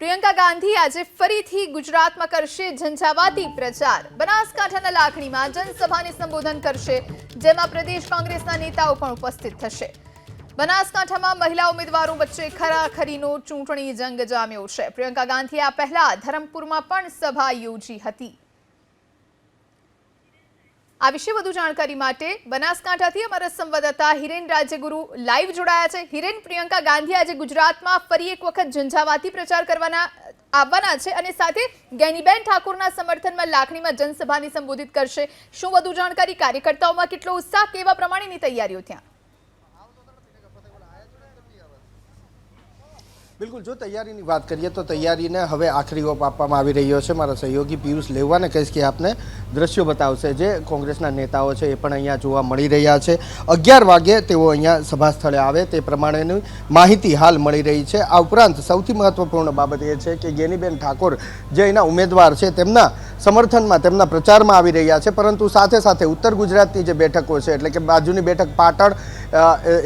પ્રિયંકા ગાંધી આજે ફરીથી ગુજરાતમાં કરશે ઝંઝાવાતી પ્રચાર। બનાસકાંઠાના લાખણીમાં જનસભાને સંબોધન કરશે, જેમાં પ્રદેશ કોંગ્રેસના નેતાઓ પણ ઉપસ્થિત થશે। બનાસકાંઠામાં મહિલા ઉમેદવારો વચ્ચે ખરાખરીનો ચૂંટણી જંગ જામ્યો છે। પ્રિયંકા ગાંધીએ આ પહેલા ધરમપુરમાં પણ સભા યોજી હતી। આ વિશે વધુ જાણકારી માટે બનાસકાંઠાથી અમારા સંવાદદાતા હિરેન રાજ્યગુરુ લાઈવ જોડાયા છે। હિરેન, પ્રિયંકા ગાંધી આજે ગુજરાતમાં ફરી એક વખત ઝંઝાવાતી પ્રચાર આવવાના છે અને સાથે ગેનીબેન ઠાકોરના સમર્થનમાં લાખણીમાં જનસભાને સંબોધિત કરશે। શું વધુ જાણકારી? કાર્યકર્તાઓમાં કેટલો ઉત્સાહ, કેવા પ્રમાણેની તૈયારીઓ ત્યાં? બિલકુલ, જો તૈયારીની વાત કરીએ તો તૈયારીને હવે આખરી ઓપ આપવામાં આવી રહ્યો છે। મારા સહયોગી પિયુષ લેવાને કહીશ કે આપને દ્રશ્યો બતાવશે। જે કોંગ્રેસના નેતાઓ છે એ પણ અહીંયા જોવા મળી રહ્યા છે। 11 વાગે તેઓ અહીંયા સભા સ્થળે આવે તે પ્રમાણેની માહિતી હાલ મળી રહી છે। આ ઉપરાંત સૌથી મહત્વપૂર્ણ બાબત એ છે કે ગેનીબેન ઠાકોર જે અહીંના ઉમેદવાર છે તેમના સમર્થનમાં, તેમના પ્રચારમાં આવી રહ્યા છે, પરંતુ સાથે સાથે ઉત્તર ગુજરાતની જે બેઠકો છે, એટલે કે બાજુની બેઠક પાટણ,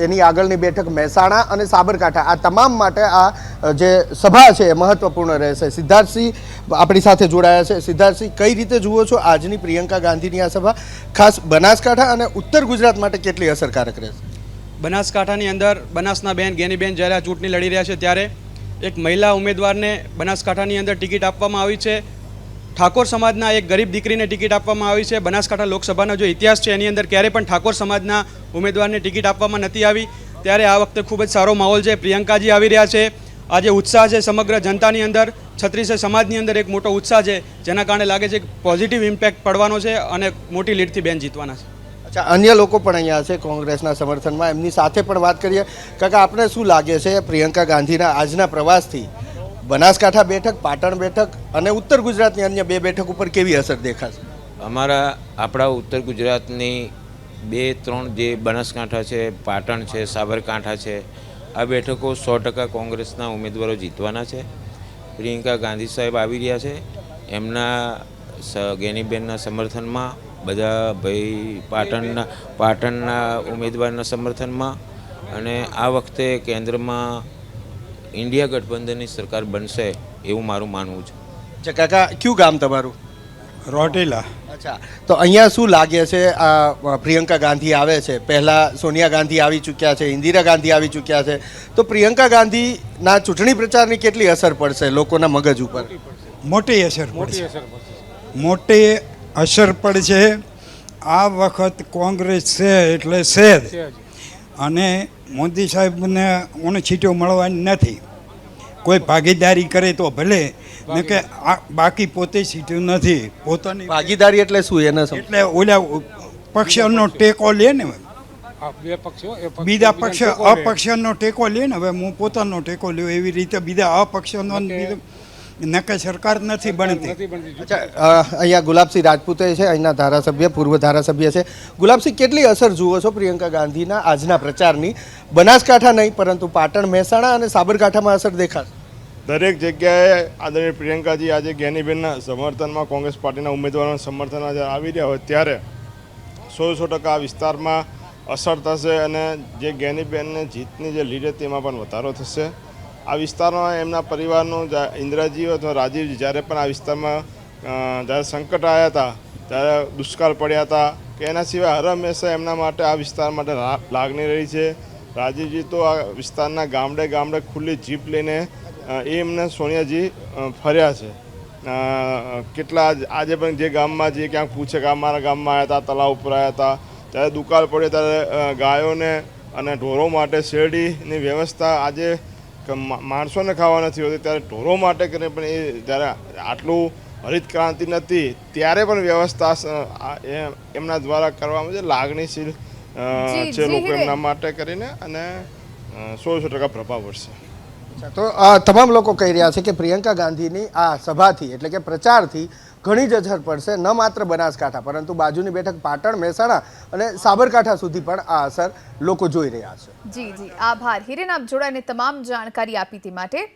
એની આગળની બેઠક મહેસાણા અને સાબરકાંઠા, આ તમામ માટે આ જે સભા છે એ મહત્વપૂર્ણ રહેશે। સિદ્ધાર્થસિંહ આપણી સાથે જોડાયા છે। સિદ્ધાર્થસિંહ, કઈ રીતે જુઓ છો આજની પ્રિયંકા ગાંધીની આ સભા, ખાસ બનાસકાંઠા અને ઉત્તર ગુજરાત માટે કેટલી અસરકારક રહેશે? બનાસકાંઠાની અંદર બનાસના બેન ગેનીબેન જ્યારે આ ચૂંટણી લડી રહ્યા છે ત્યારે એક મહિલા ઉમેદવારને બનાસકાંઠાની અંદર ટિકિટ આપવામાં આવી છે। ઠાકોર સમાજના એક ગરીબ દીકરીને ટિકિટ આપવામાં આવી છે। બનાસકાંઠા લોકસભાનો જો ઇતિહાસ છે એની અંદર ક્યારે પણ ઠાકોર સમાજના ઉમેદવારને ટિકિટ આપવામાં નથી આવી, ત્યારે આ વખતે ખૂબ જ સારો માહોલ છે। પ્રિયંકાજી આવી રહ્યા છે, આજે ઉત્સાહ છે સમગ્ર જનતાની અંદર, છત્રીસે સમાજની અંદર એક મોટો ઉત્સાહ છે, જેના કારણે લાગે છે કે પોઝિટિવ ઇમ્પેક્ટ પડવાનો છે અને મોટી લીડથી બેન જીતવાના છે। અચ્છા, અન્ય લોકો પણ અહીંયા છે કોંગ્રેસના સમર્થનમાં, એમની સાથે પણ વાત કરીએ। કાકા, આપને શું લાગે છે પ્રિયંકા ગાંધીના આજના પ્રવાસથી બનાસકાંઠા બેઠક, પાટણ બેઠક અને ઉત્તર ગુજરાતની અન્ય 2 બેઠક ઉપર કેવી અસર દેખાશે? આપણા ઉત્તર ગુજરાતની 2-3 જે બનાસકાંઠા છે, પાટણ છે, સાબરકાંઠા છે, આ બેઠકો 100% કોંગ્રેસના ઉમેદવારો જીતવાના છે। પ્રિયંકા ગાંધી સાહેબ આવી રહ્યા છે, એમના ગેનીબેનના સમર્થનમાં, બધા ભાઈ પાટણના ઉમેદવારના સમર્થનમાં, અને આ વખતે કેન્દ્રમાં ઇન્ડિયા ગઠબંધનની સરકાર બનશે એવું મારું માનવું છે। અચ્છા કાકા, કયું ગામ તમારું? રોટેલા। અચ્છા, તો અહીંયા શું લાગે છે આ પ્રિયંકા ગાંધી આવે છે? પહેલાં સોનિયા ગાંધી આવી ચૂક્યા છે, ઇન્દિરા ગાંધી આવી ચૂક્યા છે, તો પ્રિયંકા ગાંધીના ચૂંટણી પ્રચારની કેટલી અસર પડશે લોકોના મગજ ઉપર? મોટી અસર પડશે, મોટી અસર પડશે। આ વખત કોંગ્રેસ છે એટલે છે જ, અને મોદી સાહેબને ઓને છીટો મળવાની નથી। કોઈ ભાગીદારી કરે તો ભલે, ને કે બાકી પોતે સીટું નથી પોતાની ભાગીદારી એટલે શું? એને એટલે ઓલા પક્ષનો ટેકો લે ને, બીજા પક્ષ અપક્ષનો ટેકો લે ને, હવે હું પોતાનો ટેકો લ્યો એવી રીતે બીજા અપક્ષનો નકે સરકાર નથી બનતી। અચ્છા, અહીંયા ગુલાબસિંહ રાજપૂતે છે, અહીંના ધારાસભ્ય, પૂર્વ ધારાસભ્ય છે। ગુલાબસિંહ, કેટલી અસર જુઓ છો પ્રિયંકા ગાંધીના આજના પ્રચારની? બનાસકાંઠા નહીં પરંતુ પાટણ, મહેસાણા અને સાબરકાંઠામાં અસર દેખાશે? દરેક જગ્યાએ આદરણીય પ્રિયંકાજી આજે ગેનીબેનના સમર્થનમાં, કોંગ્રેસ પાર્ટીના ઉમેદવારોના સમર્થનમાં આવી રહ્યા હોય ત્યારે 100% આ વિસ્તારમાં અસર થશે, અને જે ગેનીબેનને જીતની જે લીડ હતી એમાં પણ વધારો થશે। આ વિસ્તારમાં એમના પરિવારનું, ઇન્દિરાજી અથવા રાજીવજી, જ્યારે પણ આ વિસ્તારમાં જ્યારે સંકટ આવ્યા હતા, ત્યારે દુષ્કાળ પડ્યા હતા કે એના સિવાય હર હંમેશા એમના માટે આ વિસ્તાર માટે લાગણી રહી છે। રાજીવજી તો આ વિસ્તારના ગામડે ગામડે ખુલ્લી જીપ લઈને એમને સોનિયાજી ફર્યા છે। કેટલા આજે પણ જે ગામમાં જે ક્યાંક પૂછે કે અમારા ગામમાં આવ્યા હતા, તળાવ ઉપર આવ્યા હતા, ત્યારે દુકાળ પડે ત્યારે ગાયોને અને ઢોરો માટે શેરડીની વ્યવસ્થા, આજે માણસોને ખાવા નથી હોતી ત્યારે ઢોરો માટે કરીને પણ એ જ્યારે આટલું હરિત ક્રાંતિ નથી ત્યારે પણ વ્યવસ્થા એમના દ્વારા કરવામાં છે। લાગણીશીલ છે લોકો એમના માટે કરીને, અને 100% પ્રભાવ પડશે। તો તમામ લોકો કહી રહ્યા છે કે પ્રિયંકા ગાંધીની આ સભાથી, એટલે કે પ્રચારથી ઘણી જ અસર પડશે, ન માત્ર બનાસકાંઠા પરંતુ બાજુની બેઠક પાટણ, મહેસાણા અને સાબરકાંઠા સુધી પણ આ અસર લોકો જોઈ રહ્યા છે। જી, આભાર હિરેન, આપ જોડાઈને તમામ જાણકારી આપી તે માટે।